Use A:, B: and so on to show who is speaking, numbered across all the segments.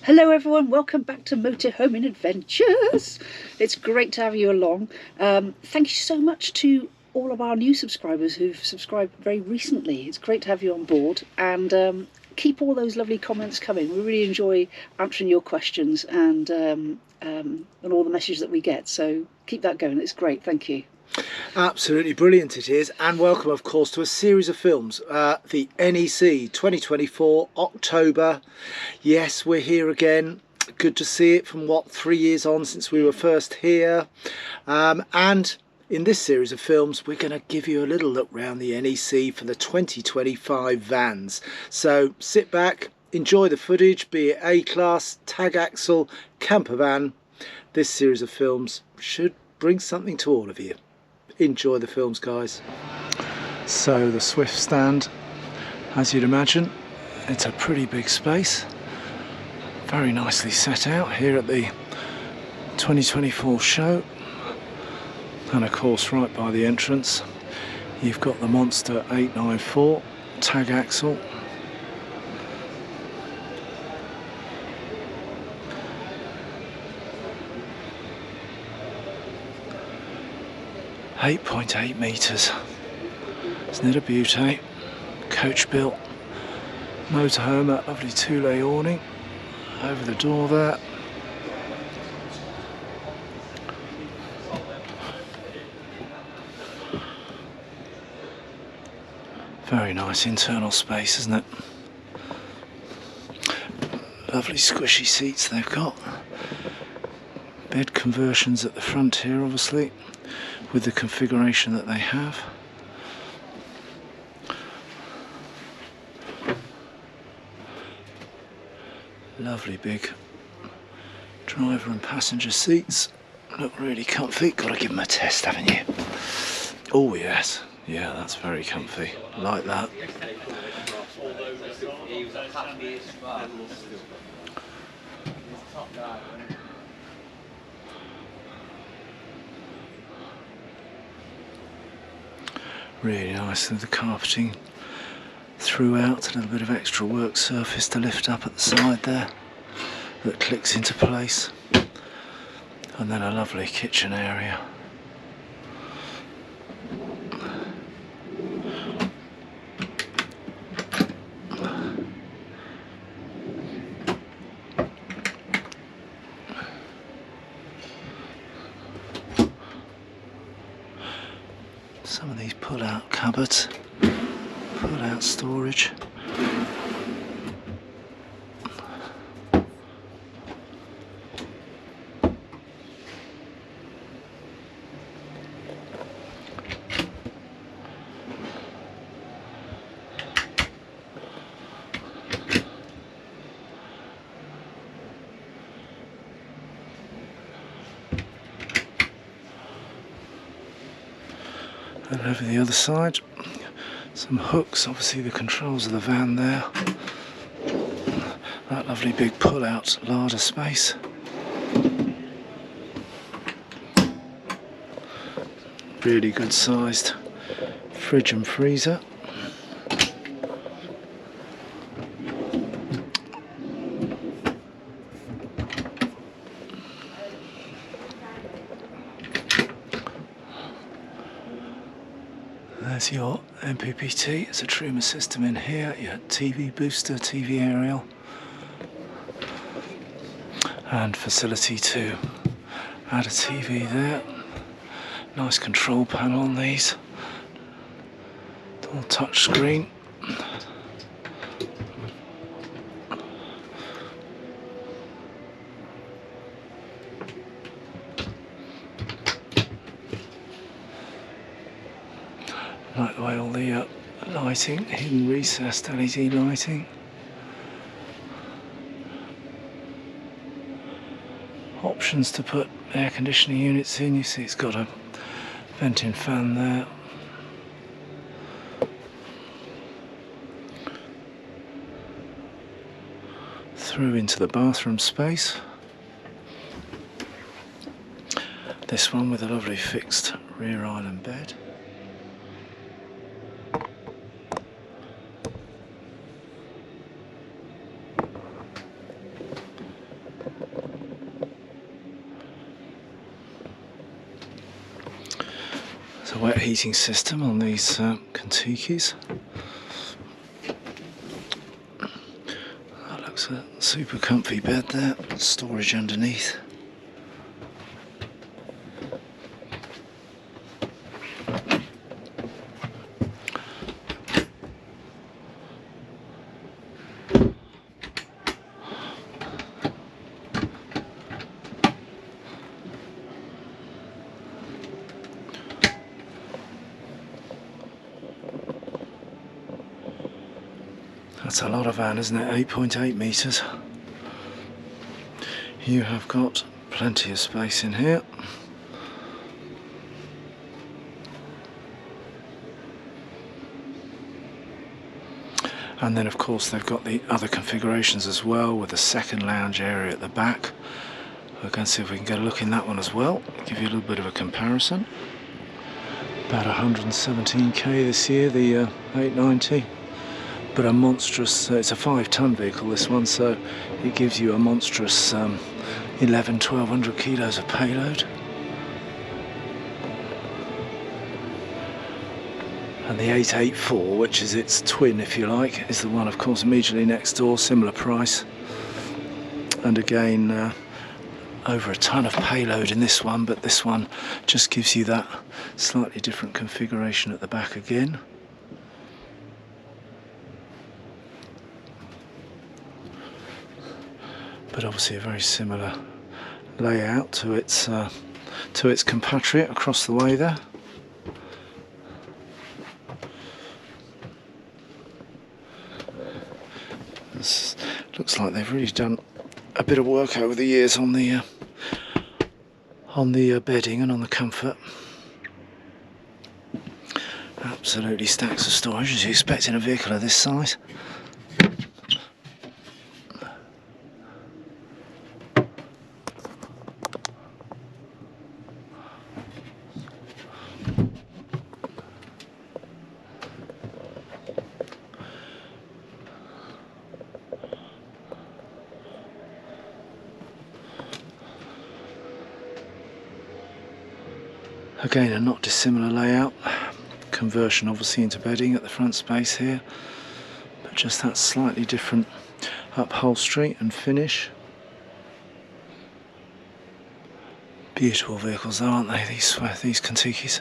A: Hello everyone, welcome back to Motorhome and Adventures. It's great to have you along. Thank you so much to all of our new subscribers who've subscribed very recently. It's great to have you on board, and keep all those lovely comments coming. We really enjoy answering your questions and all the messages that we get, so keep that going. It's great, thank you.
B: Absolutely brilliant it is, and welcome of course to a series of films, the NEC 2024 October. Yes, we're here again. Good to see it from 3 years on since we were first here, and in this series of films we're going to give you a little look round the NEC for the 2025 vans. So sit back, enjoy the footage, be it A-Class, tag axle, camper van. This series of films should bring something to all of you. Enjoy the films, guys. So the Swift stand, as you'd imagine, it's a pretty big space, very nicely set out here at the 2024 show, and of course right by the entrance you've got the Monster 894 tag axle. .8 metres, isn't it a beauty? Coach built motorhome, that lovely two-lay awning over the door there. Very nice internal space, isn't it? Lovely squishy seats they've got. Bed conversions at the front here, obviously, with the configuration that they have. Lovely big driver and passenger seats, look really comfy. Got to give them a test, haven't you? Oh yes, yeah, that's very comfy, like that. Really nice with the carpeting throughout, a little bit of extra work surface to lift up at the side there that clicks into place, and then a lovely kitchen area. Some of these pull-out cupboards, pull-out storage. And over the other side, some hooks, obviously the controls of the van there. That lovely big pull-out larder space. Really good sized fridge and freezer. There's your MPPT, it's a Truma system in here, your TV booster, TV aerial, and facility to add a TV there. Nice control panel on these, all touch screen. Like the way all the lighting, hidden recessed LED lighting. Options to put air conditioning units in. You see it's got a venting fan there. Through into the bathroom space. This one with a lovely fixed rear island bed. a wet heating system on these Kon-Tikis. That looks a super comfy bed there, storage underneath. That's a lot of van, isn't it? 8.8 metres. You have got plenty of space in here. And then of course they've got the other configurations as well, with a second lounge area at the back. We're going to see if we can get a look in that one as well, give you a little bit of a comparison. About 117k this year, the 890. But a monstrous, it's a 5-ton vehicle this one, so it gives you a monstrous 1200 kilos of payload. And the 884, which is its twin if you like, is the one of course immediately next door, similar price. And again, over a ton of payload in this one, but this one just gives you that slightly different configuration at the back again. But obviously a very similar layout to its compatriot across the way there. This looks like they've really done a bit of work over the years on the bedding and on the comfort. Absolutely stacks of storage as you expect in a vehicle of this size. Again, a not dissimilar layout, conversion obviously into bedding at the front space here, but just that slightly different upholstery and finish. Beautiful vehicles though, aren't they, these Kon-Tikis?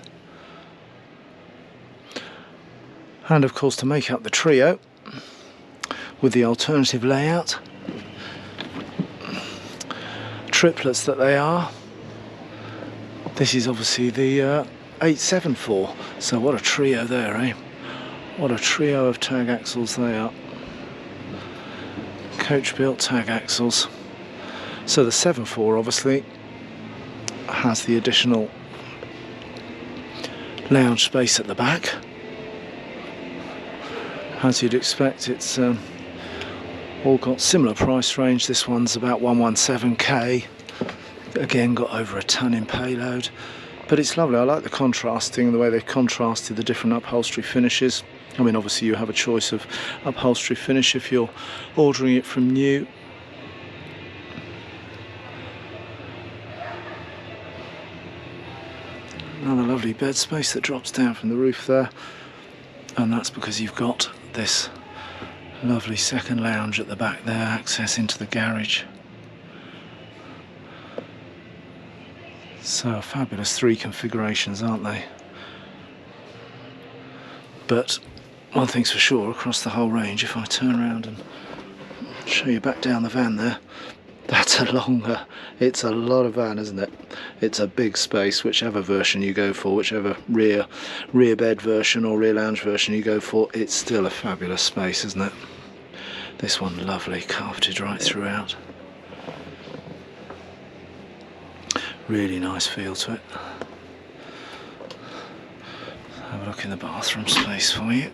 B: And of course, to make up the trio with the alternative layout, triplets that they are, this is obviously the 874, so what a trio there, eh? What a trio of tag axles they are. Coach built tag axles. So the 74 obviously has the additional lounge space at the back. As you'd expect, it's all got similar price range. This one's about 117k. Again, got over a ton in payload, but it's lovely. I like the contrasting, the way they've contrasted the different upholstery finishes. I mean, obviously you have a choice of upholstery finish if you're ordering it from new. Another lovely bed space that drops down from the roof there, and that's because you've got this lovely second lounge at the back there, access into the garage. So fabulous 3 configurations, aren't they? But one thing's for sure, across the whole range, if I turn around and show you back down the van there, that's it's a lot of van, isn't it? It's a big space, whichever version you go for, whichever rear bed version or rear lounge version you go for, it's still a fabulous space, isn't it? This one lovely, carpeted right throughout. Really nice feel to it. Have a look in the bathroom space for you.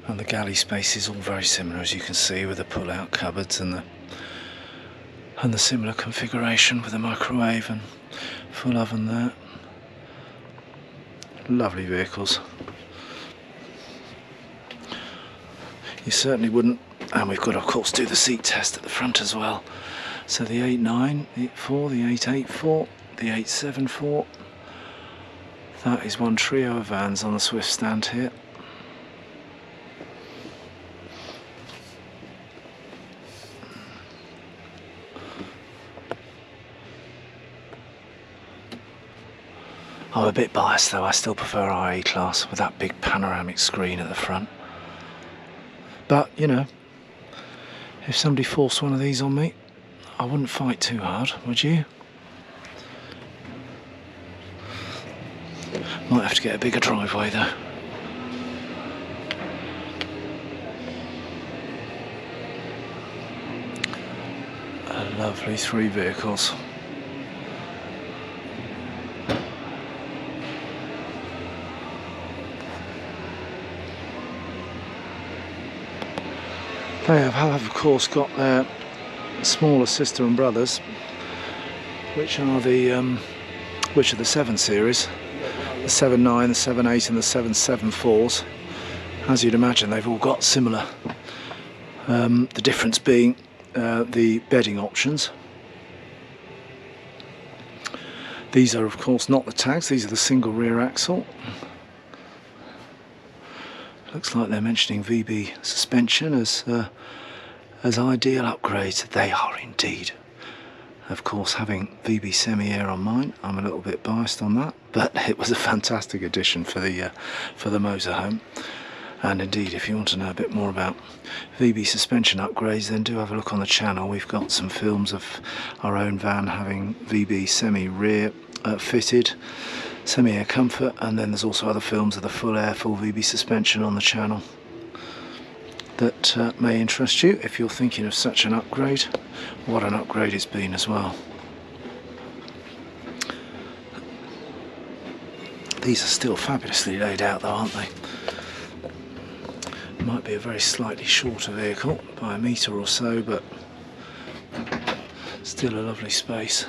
B: And the galley space is all very similar, as you can see, with the pull-out cupboards and the similar configuration with the microwave and Full oven there. Lovely vehicles. You certainly wouldn't, and we've got to of course do the seat test at the front as well. So the 8984, the 884, the 874. That is one trio of vans on the Swift stand here. I'm a bit biased though, I still prefer our A-Class with that big panoramic screen at the front. But, you know, if somebody forced one of these on me, I wouldn't fight too hard, would you? Might have to get a bigger driveway though. A lovely 3 vehicles. They have of course got their smaller sister and brothers, which are the 7 series, the 7.9, the 7.8 and the 7.74s. As you'd imagine, they've all got similar. The difference being the bedding options. These are of course not the tags, these are the single rear axle. Looks like they're mentioning VB suspension as ideal upgrades. They are indeed. Of course, having VB semi-air on mine, I'm a little bit biased on that, but it was a fantastic addition for the motorhome. And indeed, if you want to know a bit more about VB suspension upgrades, then do have a look on the channel. We've got some films of our own van having VB semi-rear fitted, semi-air comfort, and then there's also other films of the full air, full VB suspension on the channel that may interest you if you're thinking of such an upgrade. What an upgrade it's been as well. These are still fabulously laid out though, aren't they? Might be a very slightly shorter vehicle by a metre or so, but still a lovely space.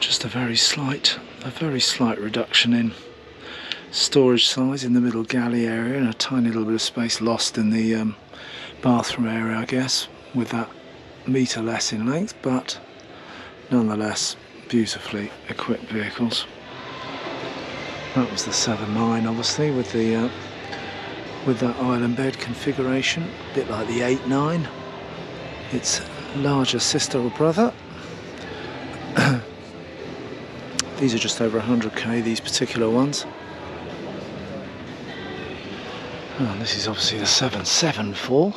B: Just a very slight reduction in storage size in the middle galley area, and a tiny little bit of space lost in the bathroom area, I guess, with that metre less in length, but nonetheless beautifully equipped vehicles. That was the 7.9 obviously with the with that island bed configuration, a bit like the 8.9, its larger sister or brother. These are just over 100k, these particular ones. Oh, this is obviously the 774.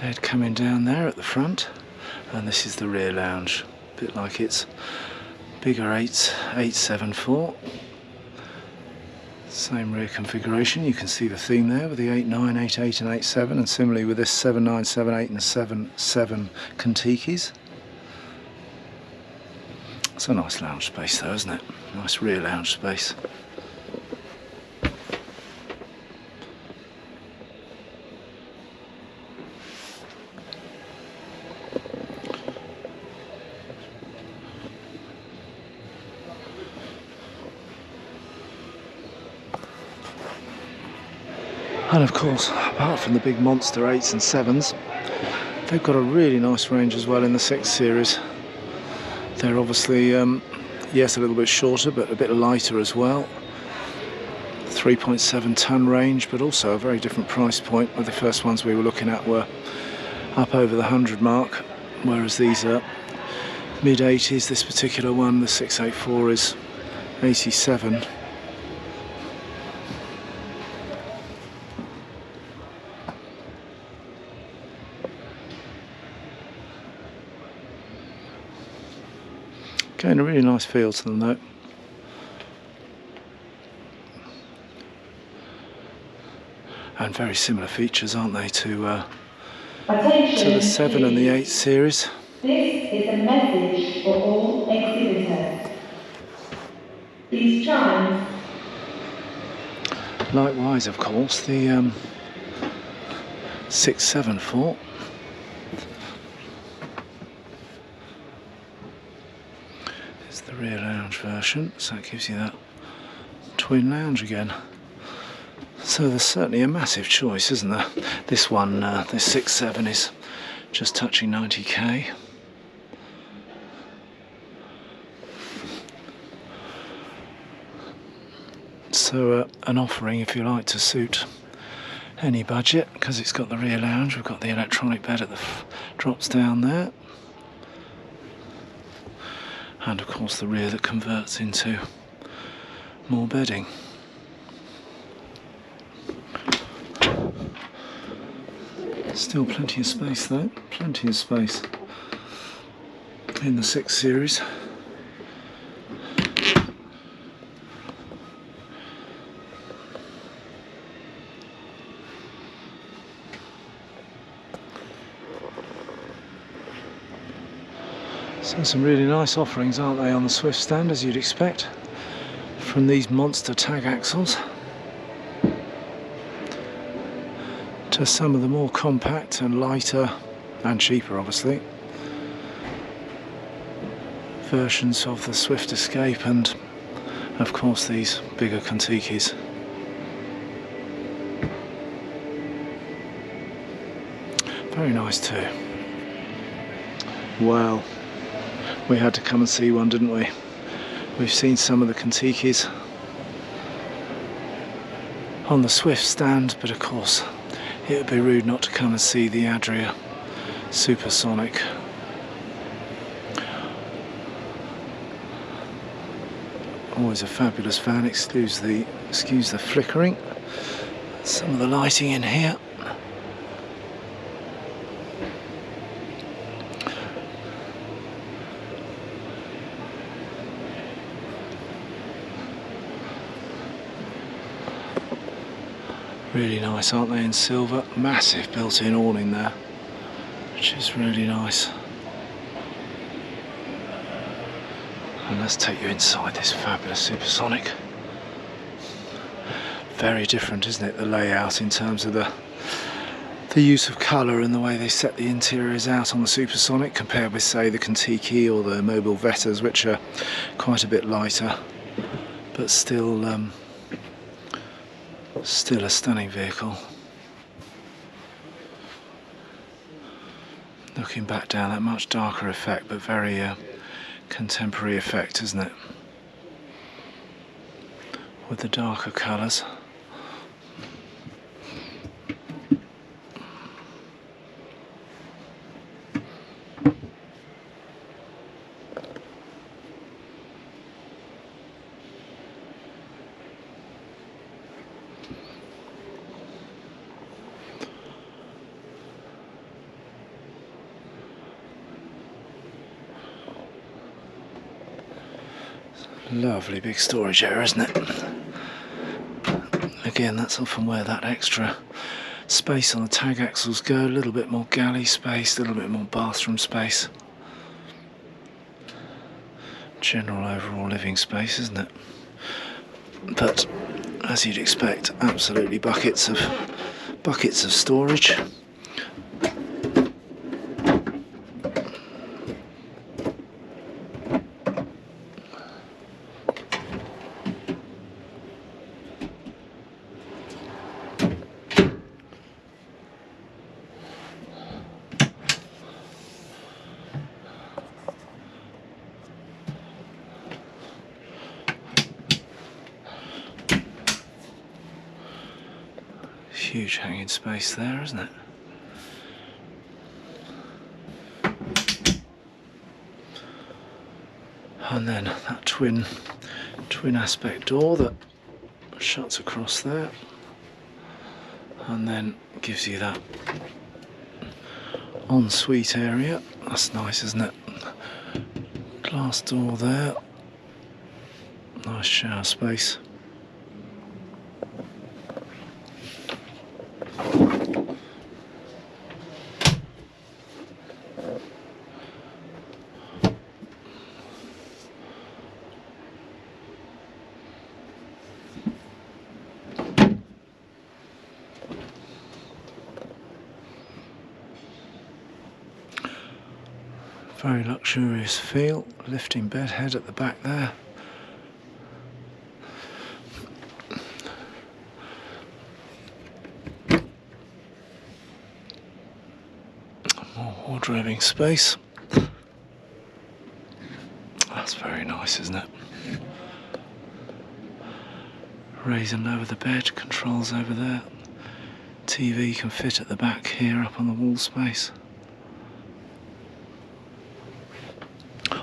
B: Bed coming down there at the front, and this is the rear lounge, a bit like its bigger 874. Same rear configuration. You can see the theme there with the 8.9, 8.8 and 8.7, and similarly with this 7.9, 7.8 and 7.7 Kon-Tikis. It's a nice lounge space though, isn't it? Nice rear lounge space. And of course, apart from the big monster 8s and 7s, they've got a really nice range as well in the 6 series. They're obviously, yes, a little bit shorter, but a bit lighter as well. 3.7 tonne range, but also a very different price point, where the first ones we were looking at were up over the 100 mark, whereas these are mid-80s. This particular one, the 684, is 87. Getting a really nice feel to them though. and very similar features, aren't they, to the 7 and the 8 series.
C: This is a message for all exhibitors. These chimes.
B: Likewise, of course, the 674. Is the rear lounge version, so it gives you that twin lounge again. So there's certainly a massive choice, isn't there? This one, this 6.7 is just touching 90k. So an offering, if you like, to suit any budget, because it's got the rear lounge. We've got the electronic bed at the drops down there, and of course the rear that converts into more bedding. Still plenty of space though, plenty of space in the 6 series. So some really nice offerings, aren't they, on the Swift stand, as you'd expect, from these monster tag axles to some of the more compact and lighter and cheaper, obviously, versions of the Swift Escape, and of course these bigger Kontikis. Very nice too. Well, we had to come and see one, didn't we? We've seen some of the Kontikis on the Swift stand, but of course it would be rude not to come and see the Adria Supersonic. Always a fabulous van. Excuse the flickering. Some of the lighting in here. Really nice, aren't they, in silver? Massive built-in awning there, which is really nice. And let's take you inside this fabulous Supersonic. Very different, isn't it, the layout in terms of the use of colour and the way they set the interiors out on the Supersonic, compared with, say, the Kontiki or the Mobile Vettas, which are quite a bit lighter, but still a stunning vehicle. Looking back down, that much darker effect, but very contemporary effect, isn't it? With the darker colours. Lovely big storage area, isn't it? Again, that's often where that extra space on the tag axles go. A little bit more galley space, a little bit more bathroom space. General overall living space, isn't it? But as you'd expect, absolutely buckets of storage. Huge hanging space there, isn't it? And then that twin aspect door that shuts across there, and then gives you that ensuite area. That's nice, isn't it? Glass door there. Nice shower space. Very luxurious feel, lifting bed head at the back there. More wardrobing space. That's very nice, isn't it? Raising over the bed, controls over there. TV can fit at the back here up on the wall space.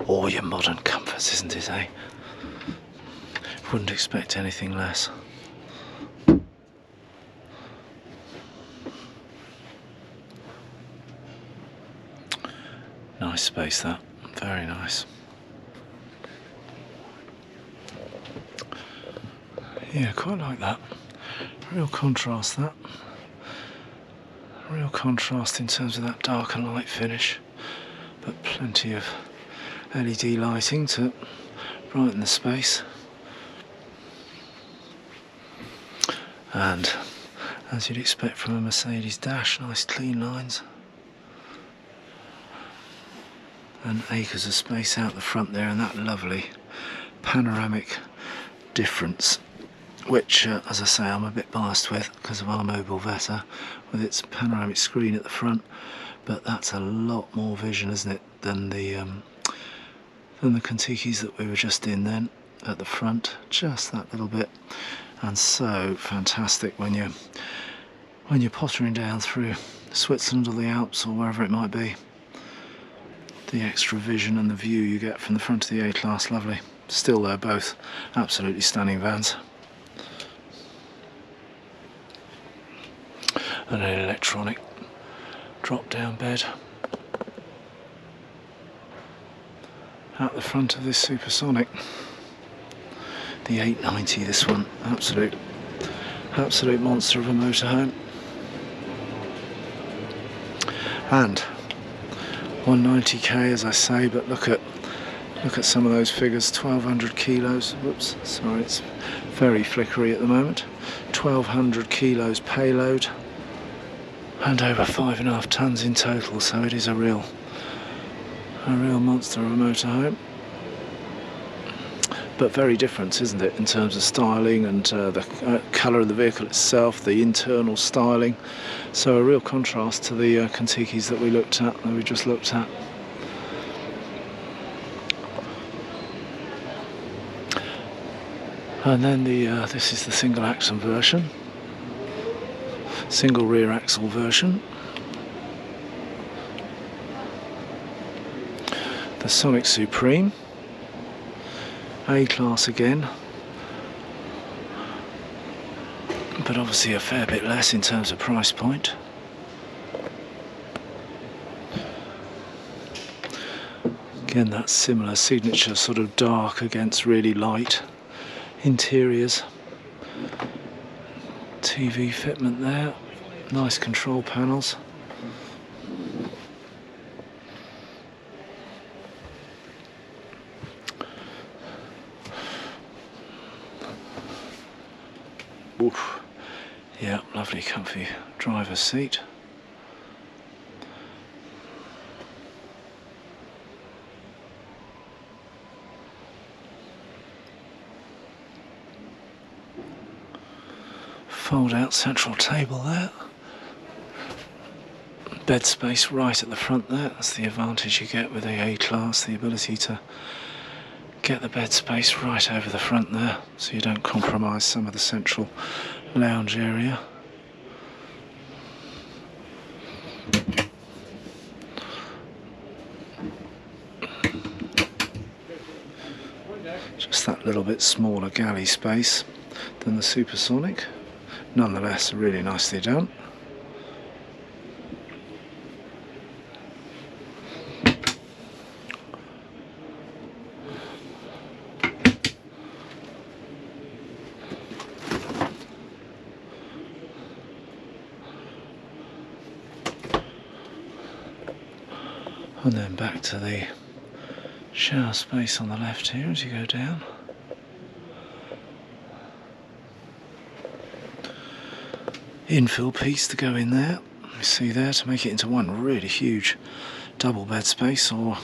B: All your modern comforts, isn't it, eh? Wouldn't expect anything less. Nice space, that. Very nice. Yeah, quite like that. Real contrast, that. Real contrast in terms of that dark and light finish, but plenty of LED lighting to brighten the space. And as you'd expect from a Mercedes dash, nice clean lines. And acres of space out the front there, and that lovely panoramic difference, which as I say, I'm a bit biased with because of our Mobile Veta with its panoramic screen at the front, but that's a lot more vision, isn't it, than the Kon-Tikis that we were just in then at the front. Just that little bit, and so fantastic when you're pottering down through Switzerland or the Alps or wherever it might be. The extra vision and the view you get from the front of the A-Class, lovely. Still, they're both absolutely stunning vans. And an electronic drop-down bed at the front of this Supersonic. The 890, this one, absolute monster of a motorhome. And 190k, as I say, but look at some of those figures. 1200 kilos. Whoops, sorry, it's very flickery at the moment. 1200 kilos payload, and over 5.5 tons in total. So it is a real monster of a motorhome. But very different, isn't it, in terms of styling and the colour of the vehicle itself, the internal styling. So a real contrast to the Kon-Tikis that we just looked at. And then this is the single axle version, single rear axle version. The Sonic Supreme. A-Class again, but obviously a fair bit less in terms of price point. Again, that similar signature sort of dark against really light interiors. TV fitment there, nice control panels. Oof. Yeah, lovely comfy driver's seat. Fold out central table there. Bed space right at the front there. That's the advantage you get with the A-Class, the ability to get the bed space right over the front there, so you don't compromise some of the central lounge area. Just that little bit smaller galley space than the Supersonic. Nonetheless, really nicely done. And then back to the shower space on the left here as you go down. Infill piece to go in there, you see there, to make it into one really huge double bed space, or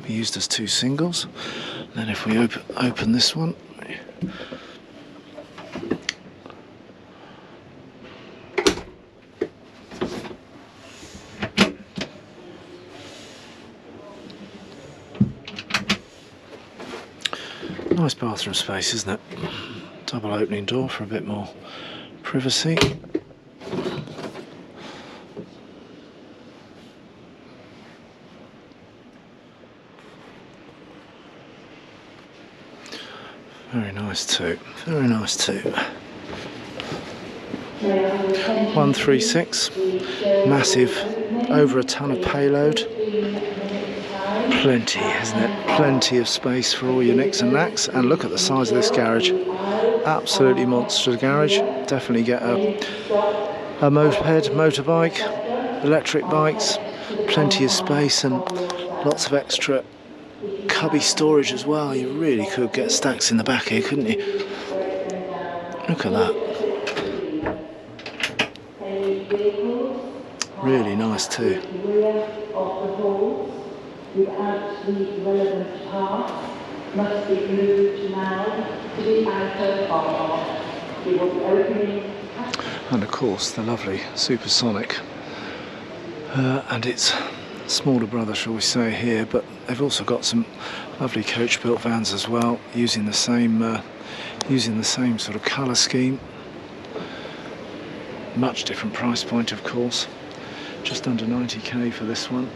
B: Can be used as two singles. Then if we open this one, nice bathroom space, isn't it? Double opening door for a bit more privacy. Very nice too, very nice too. 136, massive, over a ton of payload. Plenty, isn't it? Plenty of space for all your nicks and knacks. And look at the size of this garage. Absolutely monster garage. Definitely get a moped, motorbike, electric bikes. Plenty of space and lots of extra cubby storage as well. You really could get stacks in the back here, couldn't you? Look at that. Really nice too.
C: Without the relevant parts must be glued now to the outer bar. We will be opening.
B: And of course the lovely Supersonic and its smaller brother, shall we say, here, but they've also got some lovely coach built vans as well, using the same sort of colour scheme. Much different price point, of course. Just under 90k for this one.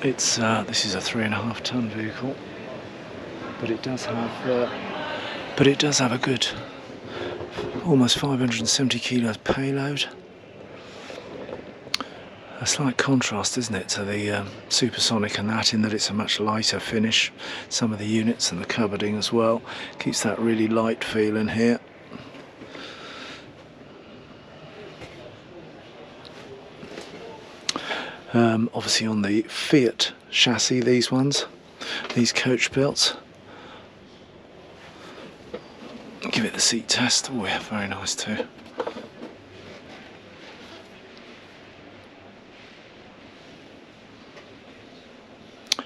B: It's this is a 3.5 ton vehicle, but it does have a good almost 570 kilos payload. A slight contrast, isn't it, to the Supersonic and that, in that it's a much lighter finish. Some of the units and the cupboarding as well keeps that really light feel in here. Obviously on the Fiat chassis, these coach built. Give it the seat test. Oh yeah, very nice too.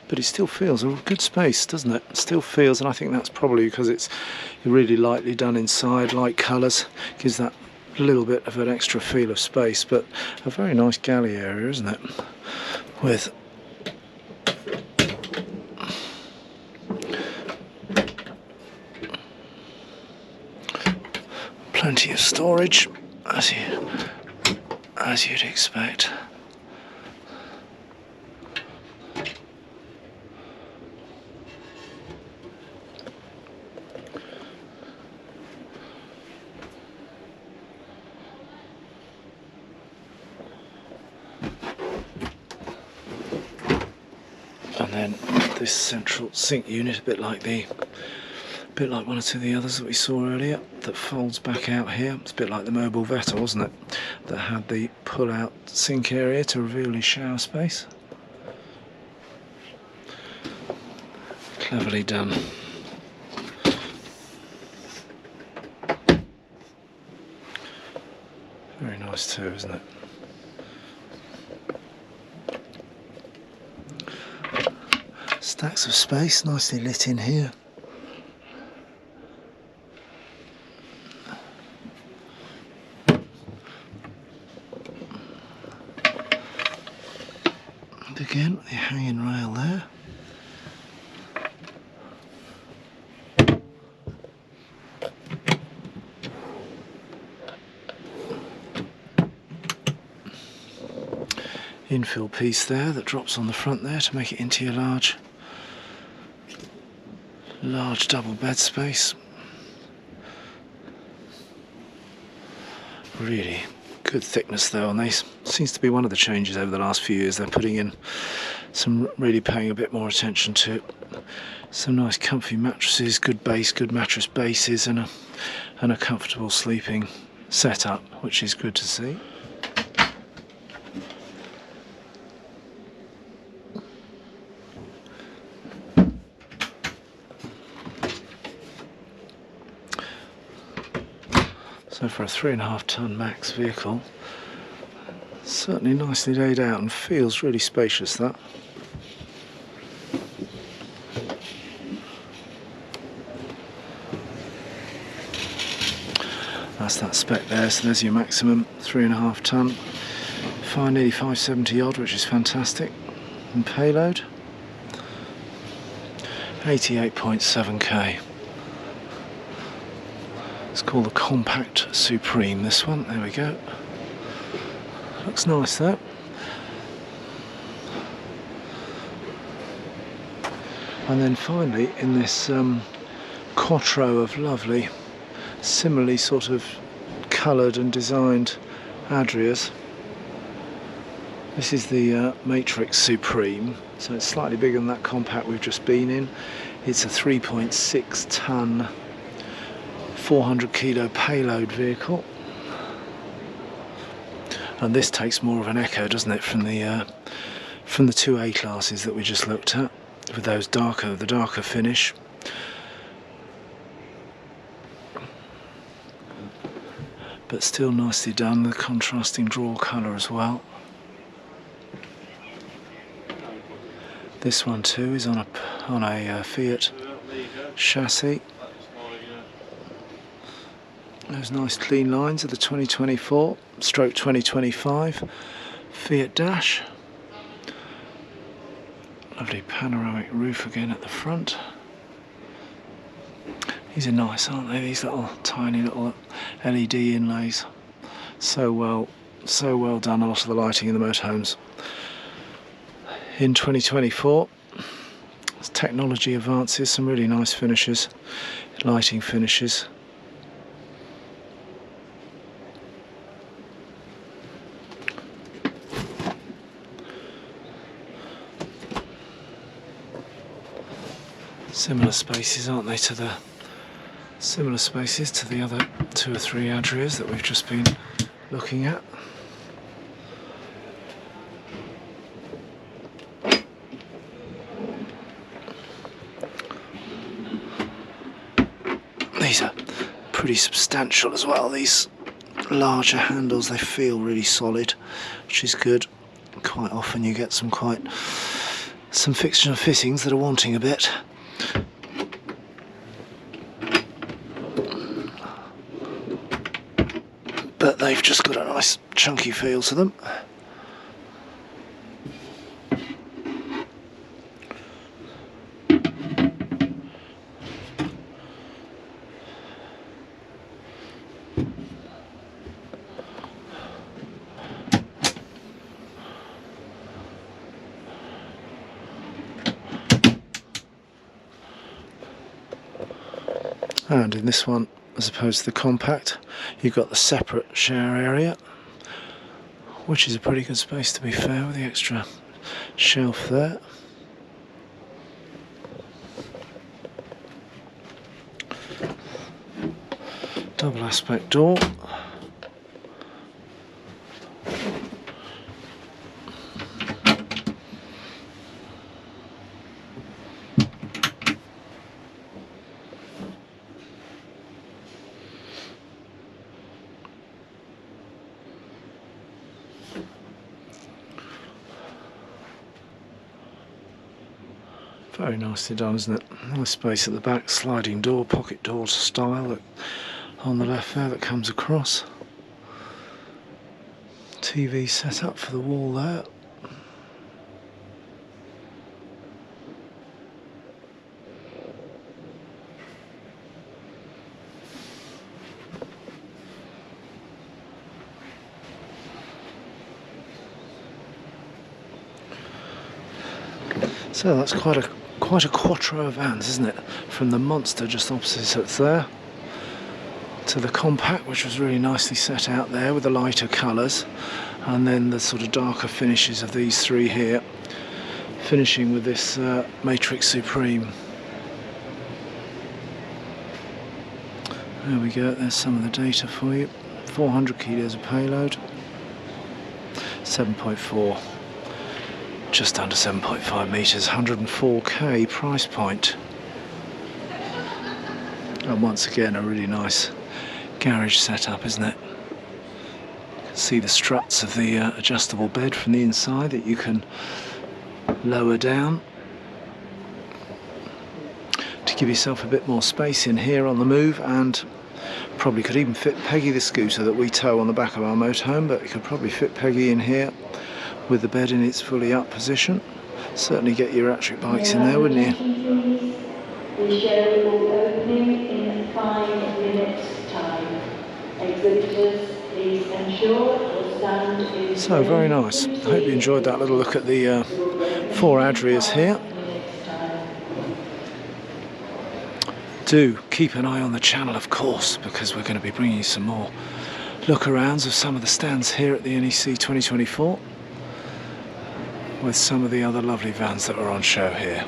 B: But it still feels a good space, doesn't it? It still feels, and I think that's probably because it's really lightly done inside, light colours, gives that little bit of an extra feel of space. But a very nice galley area, isn't it? With plenty of storage, as you'd expect. And then this central sink unit, a bit like one or two of the others that we saw earlier, that folds back out here. It's a bit like the Mobile Vetta, wasn't it? That had the pull-out sink area to reveal his shower space. Cleverly done. Very nice too, isn't it? Stacks of space, nicely lit in here. And again, the hanging rail there. Infill piece there that drops on the front there to make it into your large double bed space. Really good thickness though on these. Seems to be one of the changes over the last few years. They're putting in some, really paying a bit more attention to some nice comfy mattresses, good base, good mattress bases, and a comfortable sleeping setup, which is good to see. So for a 3.5 ton max vehicle, Certainly nicely laid out and feels really spacious, that. That's that spec there, so there's your maximum 3.5 tonne. Nearly 570 odd, which is fantastic. And payload 88.7k. It's called the Compact Supreme, this one. There we go. Looks nice though. And then finally, in this quattro of lovely, similarly sort of coloured and designed Adrias, this is the Matrix Supreme, so it's slightly bigger than that Compact we've just been in. It's a 3.6 tonne, 400 kilo payload vehicle, and this takes more of an echo, doesn't it, from the two A classes that we just looked at, with those the darker finish. But still nicely done, the contrasting draw colour as well. This one too is on a Fiat chassis. Those nice clean lines of the 2024/2025 Fiat Dash. Lovely panoramic roof again at the front. These are nice, aren't they? These little tiny little LED inlays. So well done. A lot of the lighting in the motorhomes in 2024. As technology advances, some really nice finishes, lighting finishes. Similar spaces, aren't they, to the other 2 or 3 Adrias that we've just been looking at. These are pretty substantial as well, these larger handles. They feel really solid, which is good. Quite often you get some fixture and fittings that are wanting a bit. But they've just got a nice chunky feel to them. And in this one, as opposed to the Compact, you've got the separate share area, which is a pretty good space, to be fair, with the extra shelf there. Double aspect door. Very nicely done, isn't it? Nice space at the back, sliding door, pocket door style on the left there that comes across. TV set up for the wall there. So that's quite a quattro of vans, isn't it? From the monster just opposite us there to the Compact, which was really nicely set out there with the lighter colours, and then the sort of darker finishes of these 3 here, finishing with this Matrix Supreme. There we go, there's some of the data for you. 400 kilos of payload, 7.4. Just under 7.5 metres, 104k price point. And once again, a really nice garage setup, isn't it? See the struts of the adjustable bed from the inside that you can lower down to give yourself a bit more space in here on the move, and probably could even fit Peggy, the scooter that we tow on the back of our motorhome, but you could probably fit Peggy in here with the bed in its fully up position. Certainly get your electric bikes in there, wouldn't you?
C: The show will be opening in 5 minutes time. Exhibitors, please ensure your stand is...
B: So very nice. I hope you enjoyed that little look at the 4 Adrias here. Do keep an eye on the channel, of course, because we're going to be bringing you some more look-arounds of some of the stands here at the NEC 2024 with some of the other lovely vans that are on show here.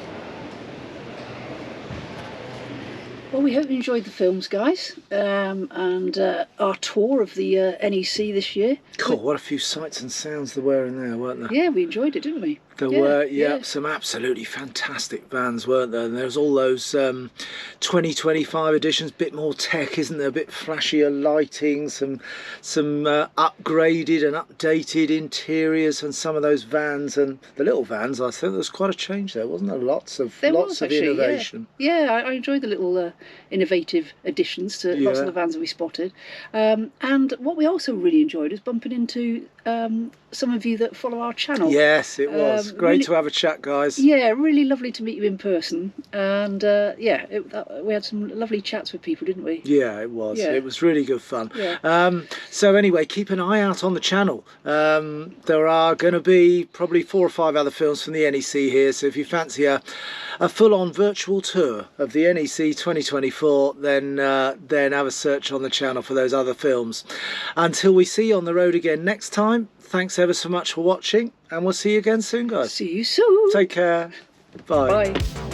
A: Well, we hope you enjoyed the films, guys, and our tour of the NEC this year.
B: Cool, what a few sights and sounds there were in there, weren't there?
A: Yeah, we enjoyed it, didn't we?
B: There were, some absolutely fantastic vans, weren't there? And there's all those 2025 editions, bit more tech, isn't there? A bit flashier lighting, some upgraded and updated interiors on some of those vans, and the little vans. I think there was quite a change there, wasn't there? Lots of innovation.
A: Yeah, I enjoyed the little innovative additions to lots of the vans that we spotted. And what we also really enjoyed is bumping into some of you that follow our channel.
B: Yes, it was great
A: really,
B: to have a chat, guys.
A: Yeah, really lovely to meet you in person, and we had some lovely chats with people, didn't we?
B: Yeah, it was.
A: Yeah.
B: It was really good fun.
A: Yeah.
B: So anyway, keep an eye out on the channel. There are going to be probably 4 or 5 other films from the NEC here, so if you fancy a full-on virtual tour of the NEC 2024, then have a search on the channel for those other films. Until we see you on the road again next time, thanks ever so much for watching, and we'll see you again soon, guys.
A: See you soon.
B: Take care. Bye.
A: Bye.